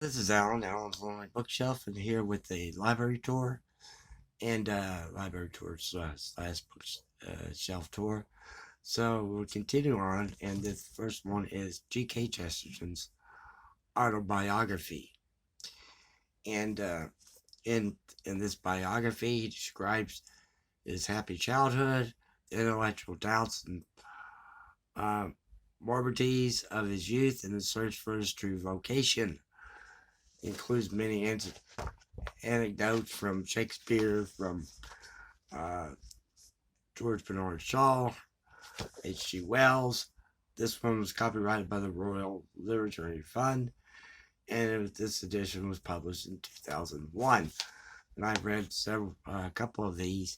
This is Alan. Alan's Lonely Bookshelf, and here with a library tour and library tour slash bookshelf tour. So we'll continue on, and this first one is G.K. Chesterton's autobiography. And in this biography, he describes his happy childhood, the intellectual doubts and uh, morbidities of his youth, and the search for his true vocation. It includes many anecdotes from Shakespeare, from uh, George Bernard Shaw, H.G. Wells. This one was copyrighted by the Royal Literary Fund, and this edition was published in 2001. And I've read a couple of these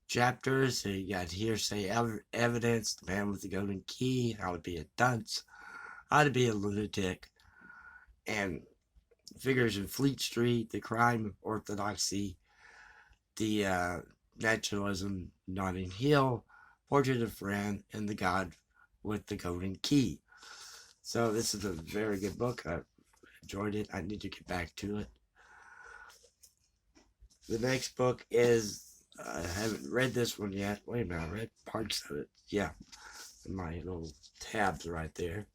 chapters. So you got hearsay evidence, the man with the golden key, how to be a dunce, how to be a lunatic, and figures in Fleet Street, the crime of orthodoxy, the naturalism, Notting Hill, Portrait of Fran, and the God with the Golden Key. So this is a very good book. I enjoyed it. I need to get back to it. The next book is I haven't read this one yet. Wait a minute, I read parts of it. Yeah, in my little tabs right there.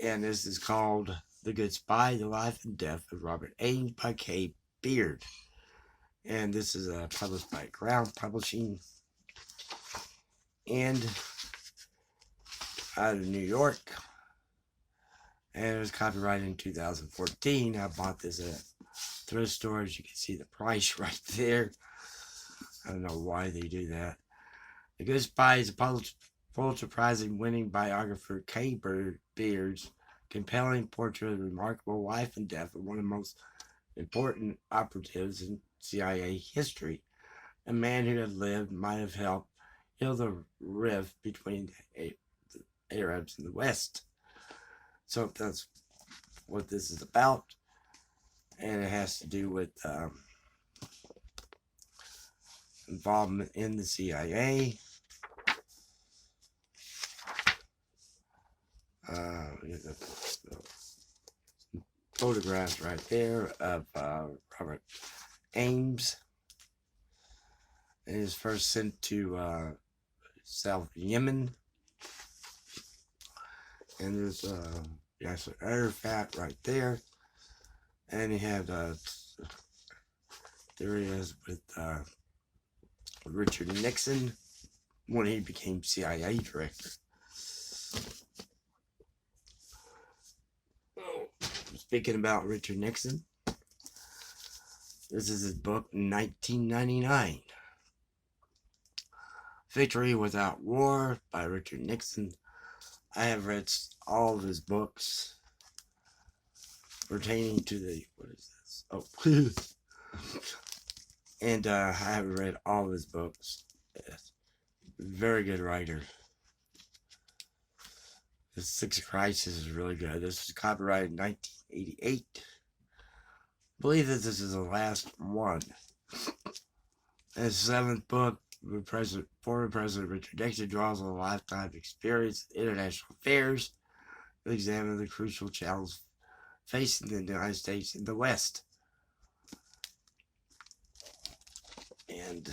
And this is called The Good Spy: The Life and Death of Robert Ames by K. Beard. And this is published by Crown Publishing and out of New York. And it was copyrighted in 2014. I bought this at thrift stores. You can see the price right there. I don't know why they do that. The Good Spy is a Pulitzer Prize winning biographer K. Beard's compelling portrait of the remarkable life and death of one of the most important operatives in CIA history. A man who had lived might have helped heal the rift between the Arabs and the West. So that's what this is about. And it has to do with involvement in the CIA. Photographs right there of Robert Ames. It is first sent to South Yemen. And there's an artifact right there. And he had there he is with Richard Nixon when he became CIA director. Speaking about Richard Nixon, this is his book, 1999. Victory Without War by Richard Nixon. I have read all of his books pertaining to the, what is this? Oh, and I have read all of his books. Yes. Very good writer. The Sixth Crisis is really good. This was copyrighted in 1988. I believe that this is the last one. And his seventh book, former President Richard Nixon draws on a lifetime experience in international affairs to examine the crucial challenges facing the United States and the West. And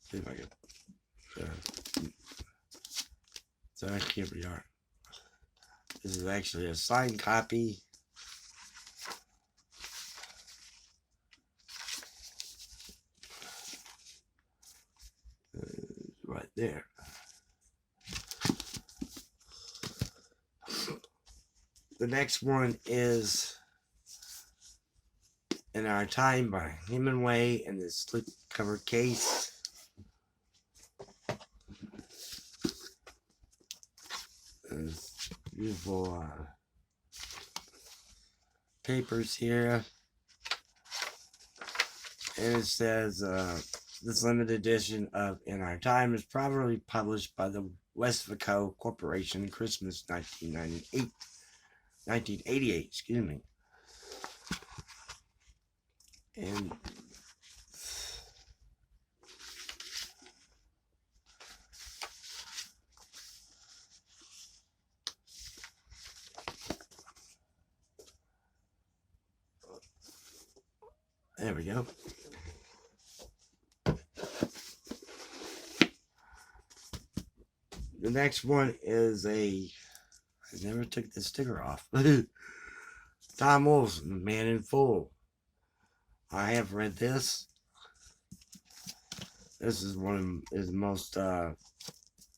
see if I can. So here we are. This is actually a signed copy. Right there. The next one is In Our Time by Hemingway in this slipcover case. There's beautiful papers here. And it says this limited edition of In Our Time is probably published by the Westvaco Corporation, Christmas 1988, excuse me. And There we go. The next one is I never took the sticker off. Tom Wolfson, Man in Full. I have read this. This is one of his most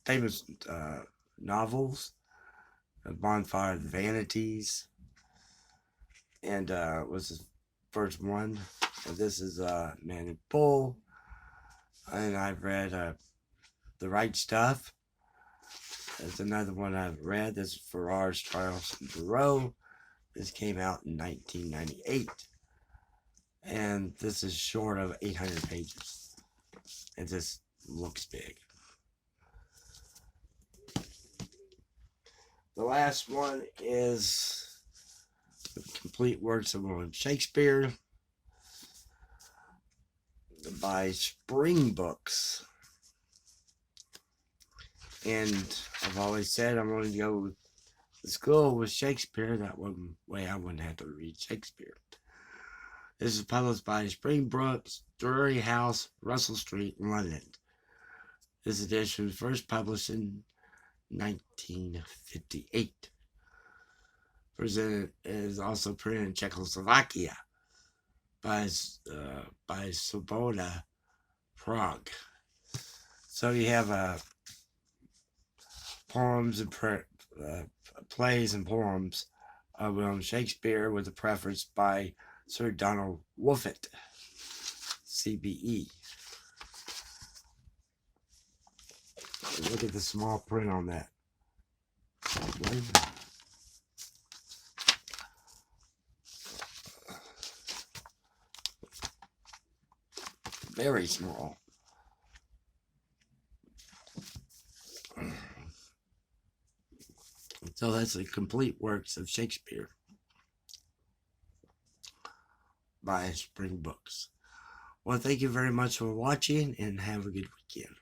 famous novels. A Bonfire of the Vanities. And was his first one. And this is Man in Full. And I've read The Right Stuff. There's another one I've read. This is Farrar's Trials and Thoreau. This came out in 1998. And this is short of 800 pages. It just looks big. The last one is The Complete Works of William Shakespeare by Spring Books. And I've always said I'm going to go to school with Shakespeare. That one way I wouldn't have to read Shakespeare. This is published by Spring Books, Drury House, Russell Street, London. This edition was first published in 1958. It is also printed in Czechoslovakia by Svoboda, Prague. So you have poems and plays and poems of William Shakespeare with a preface by Sir Donald Wolfett, CBE. Look at the small print on that. Very small. So that's the Complete Works of Shakespeare by Spring Books. Well, thank you very much for watching and have a good weekend.